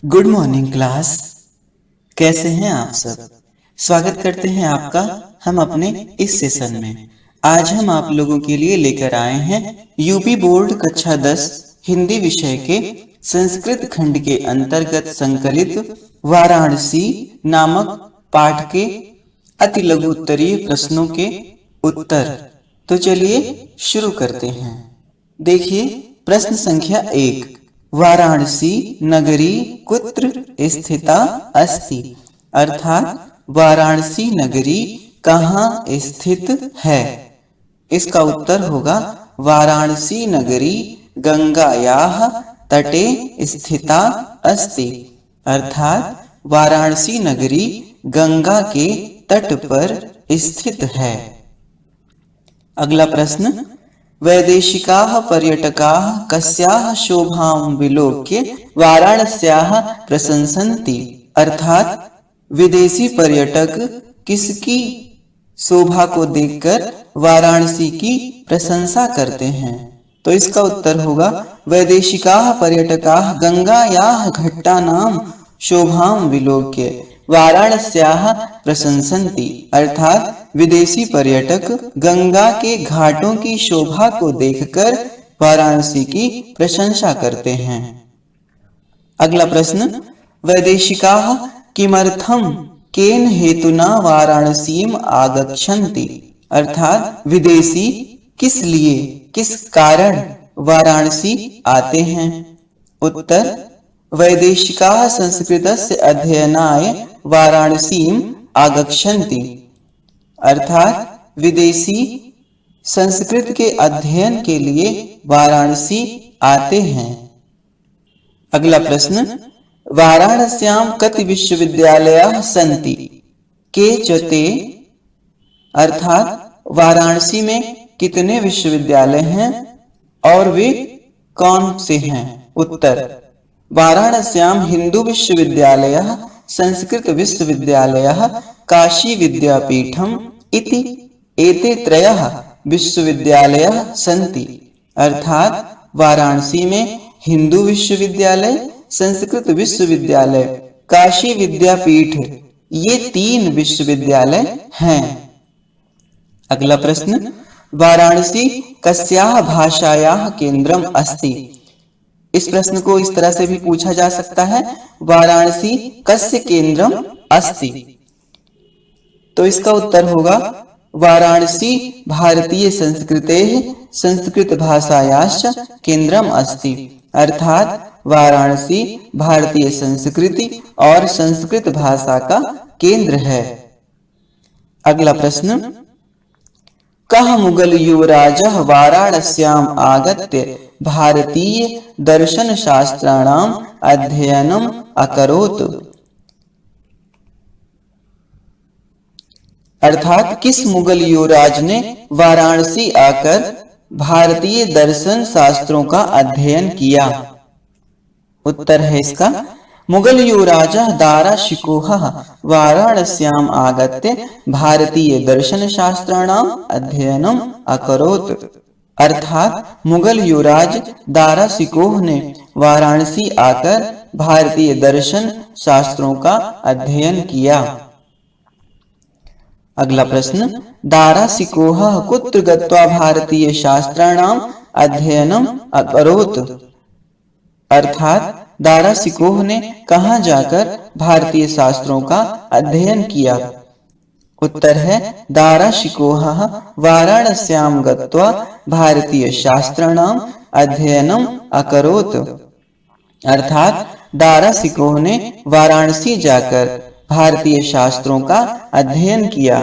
Good morning class. कैसे हैं आप सब? स्वागत करते हैं आपका हम अपने इस सेशन में। आज हम आप लोगों के लिए लेकर आए हैं यूपी बोर्ड कक्षा 10 हिंदी विषय के संस्कृत खंड के अंतर्गत संकलित वाराणसी नामक पाठ के अति लघु उत्तरीय प्रश्नों के उत्तर। तो चलिए शुरू करते हैं। देखिए प्रश्न संख्या 1, वाराणसी नगरी कुत्र स्थिता अस्ति, अर्थात वाराणसी नगरी कहाँ स्थित है। इसका उत्तर होगा वाराणसी नगरी गंगायाः तटे स्थिता अस्ति, अर्थात वाराणसी नगरी गंगा के तट पर स्थित है। अगला प्रश्न, वैदेशिकाः पर्यटकाः कस्याः शोभां विलोक्य वाराणस्याः प्रशंसन्ति, अर्थात विदेशी पर्यटक किसकी शोभा को देखकर वाराणसी की प्रशंसा करते हैं। तो इसका उत्तर होगा वैदेशिकाः पर्यटकाः गंगायाः घट्टानां शोभां विलोक्य वाराणस्याः प्रशंसन्ति, अर्थात विदेशी पर्यटक गंगा के घाटों की शोभा को देखकर वाराणसी की प्रशंसा करते हैं। अगला प्रश्न, वैदेशिकाः किमर्थं केन हेतुना वाराणसीम आगच्छन्ति, अर्थात विदेशी किस लिए किस कारण वाराणसी आते हैं। उत्तर, वैदेशिकाः संस्कृतस्य अध्ययनाय वाराणसीम आगच्छन्ति, अर्थात विदेशी संस्कृत के अध्ययन के लिए वाराणसी आते हैं। अगला प्रश्न, वाराणस्यां कति विश्वविद्यालयाः सन्ति केचते, अर्थात वाराणसी में कितने विश्वविद्यालय हैं और वे कौन से हैं। उत्तर, वाराणस्यां हिंदू विश्वविद्यालयः संस्कृत विश्वविद्यालयः काशी विद्यापीठम् इति एते त्रयः विश्वविद्यालयः सन्ति, अर्थात वाराणसी में हिंदू विश्वविद्यालय, संस्कृत विश्वविद्यालय, काशी विद्यापीठ ये 3 विश्वविद्यालय हैं। अगला प्रश्न, वाराणसी कस्याः भाषायाः केंद्रम अस्ति। इस प्रश्न को इस तरह से भी पूछा जा सकता है, वाराणसी कस्य केंद्रम अस्ति। तो इसका उत्तर होगा वाराणसी भारतीय संस्कृतेः संस्कृत भाषायाश्च केंद्रम अस्ति, अर्थात वाराणसी भारतीय संस्कृति और संस्कृत भाषा का केंद्र है। अगला प्रश्न, कः मुगल युवराजः वाराणस्याम् आगत्य भारतीय दर्शन शास्त्राणाम् अध्ययनम् अकरोत्, अर्थात किस मुगल युवराज ने वाराणसी आकर भारतीय दर्शन शास्त्रों का अध्ययन किया। उत्तर है इसका, मुगल युवराजः दाराशिकोहः वाराणस्याम् आगत्य भारतीय दर्शन शास्त्राणाम् अध्ययनम् अकरोत्, अर्थात मुगल युवराज दाराशिकोह ने वाराणसी आकर भारतीय दर्शन शास्त्रों का अध्ययन किया। अगला प्रश्न, दाराशिकोहः कुत्र गत्वा भारतीय शास्त्राणाम् अध्ययनम् अकरोत्, अर्थात दाराशिकोह ने कहाँ जाकर भारतीय शास्त्रों का अध्ययन किया। उत्तर है, दाराशिकोहः वाराणस्यां गत्वा भारतीय शास्त्राणाम् अध्ययनम् अकरोत्, अर्थात दाराशिकोह ने वाराणसी जाकर भारतीय शास्त्रों का अध्ययन किया।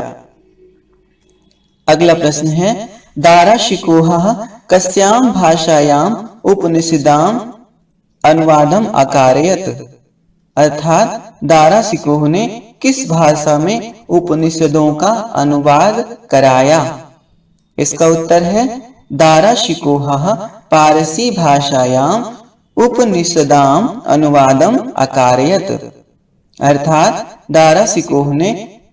अगला प्रश्न है, दाराशिकोहः कस्यां भाषायां उपनिषदां अनुवादम अकारयत, अर्थात दाराशिकोह ने किस भाषा में उपनिषदों का अनुवाद कराया। इसका उत्तर है, दाराशिकोहः पारसी भाषायां उपनिषदां अनुवादम अकारयत, अर्थात दाराशिकोह ने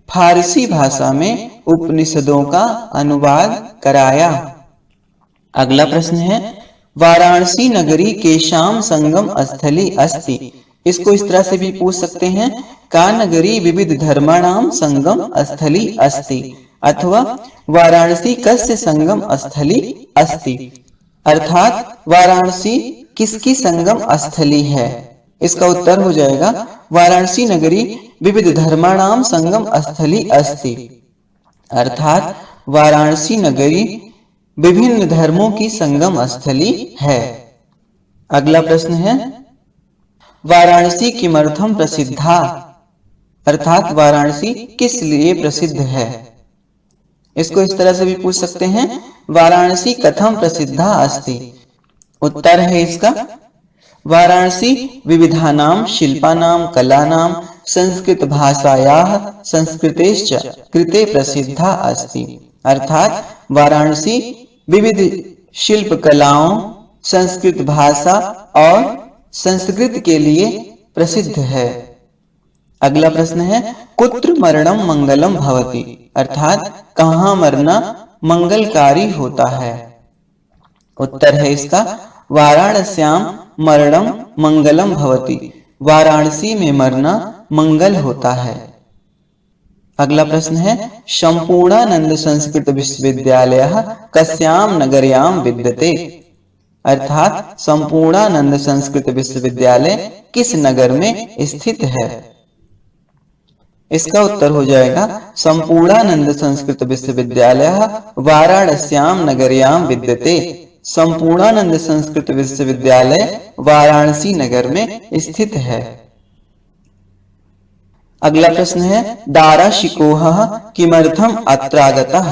फारसी भाषा में उपनिषदों का अनुवाद कराया। अगला प्रश्न है, वाराणसी नगरी केषां संगम स्थली अस्ति, इसको इस तरह से भी पूछ सकते हैं, का नगरी विविध धर्माणाम संगम स्थली अस्ति, अथवा वाराणसी कस्य संगम स्थली अस्ति, अर्थात वाराणसी किसकी संगम स्थली है। इसका उत्तर हो जाएगा वाराणसी नगरी विविध धर्माणाम संगम स्थली अस्ति, अर्थात वाराणसी नगरी विभिन्न धर्मों की संगम स्थली है। अगला प्रश्न है, वाराणसी किमर्थम प्रसिद्धा, अर्थात वाराणसी किस लिए प्रसिद्ध है। इसको इस तरह से भी पूछ सकते हैं, वाराणसी कथम प्रसिद्धा अस्ति। उत्तर है इसका, वाराणसी विविधानां शिल्पानां कलानां संस्कृत भाषायाः संस्कृतेश्च कृते प्रसिद्धा अस्ति, अर्थात वाराणसी विविध शिल्प कलाओं, संस्कृत भाषा और संस्कृत के लिए प्रसिद्ध है। अगला प्रश्न है, कुत्र मरणम मंगलम भवति, अर्थात कहाँ मरना मंगलकारी होता है। उत्तर है इसका, वाराणस्याम मरणम मंगलम भवति, वाराणसी में मरना मंगल होता है। अगला प्रश्न है, संपूर्णानंद संस्कृत विश्वविद्यालयः कस्याम नगर्याम विद्यते, अर्थात संपूर्णानंद संस्कृत विश्वविद्यालय किस नगर में स्थित है। इसका उत्तर हो जाएगा, संपूर्णानंद संस्कृत विश्वविद्यालयः वाराणस्याम नगर्याम विद्यते, संपूर्णानंद संस्कृत विश्वविद्यालय वाराणसी नगर में स्थित है। अगला प्रश्न है, दाराशिकोह किमर्थम अत्रागतः,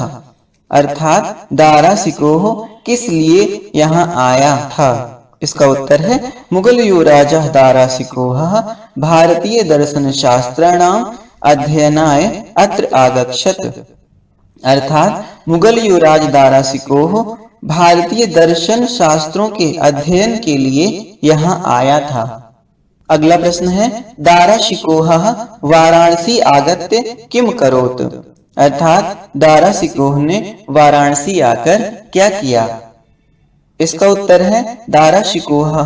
अर्थात दाराशिकोह किस लिए यहाँ आया था। इसका उत्तर है, मुगल युवराज दाराशिकोह भारतीय दर्शन शास्त्राणाम अध्ययनाय अत्र आगच्छत, अर्थात मुगल युवराज दाराशिकोह भारतीय दर्शन शास्त्रों के अध्ययन के लिए यहाँ आया था। अगला प्रश्न है, दाराशिकोह वाराणसी आगत्य किम करोत, अर्थात दाराशिकोह ने वाराणसी आकर क्या किया। इसका उत्तर है, दाराशिकोह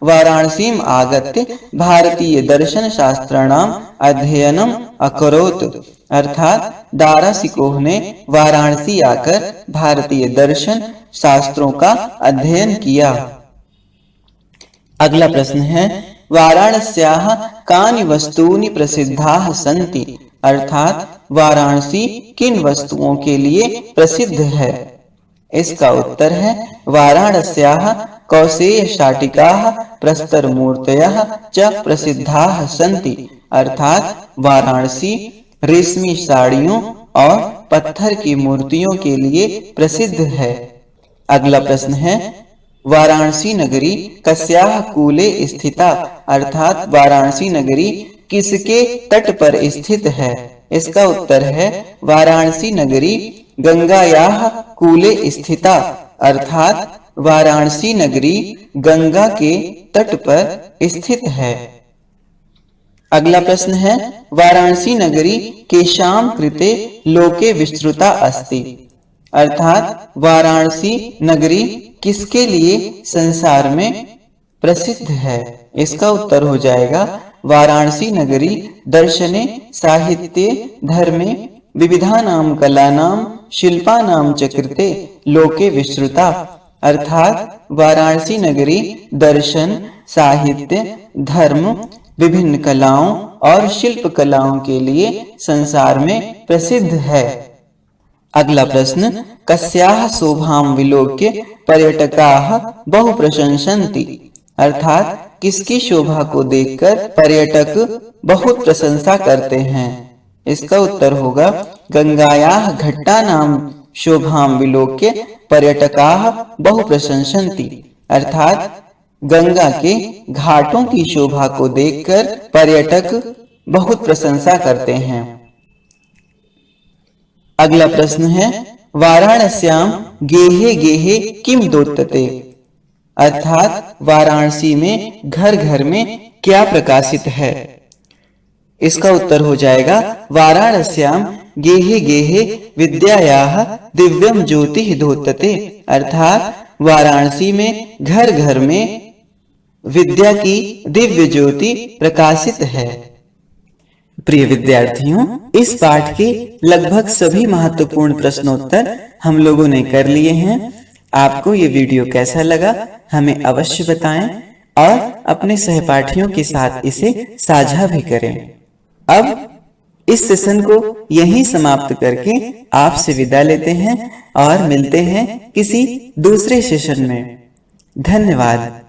वाराणसीम आगत्य भारतीय दर्शन शास्त्राणाम अध्ययनम अकरोत, अर्थात दाराशिकोह ने वाराणसी आकर भारतीय दर्शन शास्त्रों का अध्ययन किया। अगला प्रश्न है, वाराणस्याः कानि वस्तूनि प्रसिद्धाः सन्ति, अर्थात वाराणसी किन वस्तुओं के लिए प्रसिद्ध है। इसका उत्तर है, वाराणस्याः कौसेय शाटिकाः प्रस्तर मूर्तयः च प्रसिद्धाः सन्ति, अर्थात वाराणसी रेशमी साड़ियों और पत्थर की मूर्तियों के लिए प्रसिद्ध है। अगला प्रश्न है, वाराणसी नगरी कस्याः कूले स्थिता, अर्थात वाराणसी नगरी किसके तट पर स्थित है। इसका उत्तर है, वाराणसी नगरी गंगायाः कूले स्थिता, अर्थात वाराणसी नगरी गंगा के तट पर स्थित है। अगला प्रश्न है, वाराणसी नगरी केषां कृते लोके विस्तृता अस्ति, अर्थात वाराणसी नगरी किसके लिए संसार में प्रसिद्ध है। इसका उत्तर हो जाएगा, वाराणसी नगरी दर्शने साहित्ये धर्मे विविधानां कलानां शिल्पानां च कृते लोके विस्तृता, अर्थात वाराणसी नगरी दर्शन, साहित्य, धर्म, विभिन्न कलाओं और शिल्प कलाओं के लिए संसार में प्रसिद्ध है। अगला प्रश्न, कस्याः शोभां विलोक्य पर्यटकाः बहु प्रशंसन्ति, अर्थात किसकी शोभा को देखकर पर्यटक बहुत प्रशंसा करते हैं। इसका उत्तर होगा, गंगायाः घट्टानां शोभां विलोक्य पर्यटकाः बहु प्रशंसन्ति, अर्थात गंगा के घाटों की शोभा को देखकर पर्यटक बहुत प्रशंसा करते हैं। अगला प्रश्न है, वाराणस्याम गेहे गेहे किम दोत्तते, अर्थात वाराणसी में घर घर में क्या प्रकाशित है। इसका उत्तर हो जाएगा, वाराणस्याम गेहे गेहे विद्यायाः दिव्यम ज्योतिः दोत्तते, अर्थात वाराणसी में घर घर में विद्या की दिव्य ज्योति प्रकाशित है। प्रिय विद्यार्थियों, इस पाठ के लगभग सभी महत्वपूर्ण प्रश्नोत्तर हम लोगों ने कर लिए हैं। आपको ये वीडियो कैसा लगा हमें अवश्य बताएं और अपने सहपाठियों के साथ इसे साझा भी करें। अब इस सेशन को यहीं समाप्त करके आपसे विदा लेते हैं और मिलते हैं किसी दूसरे सेशन में। धन्यवाद।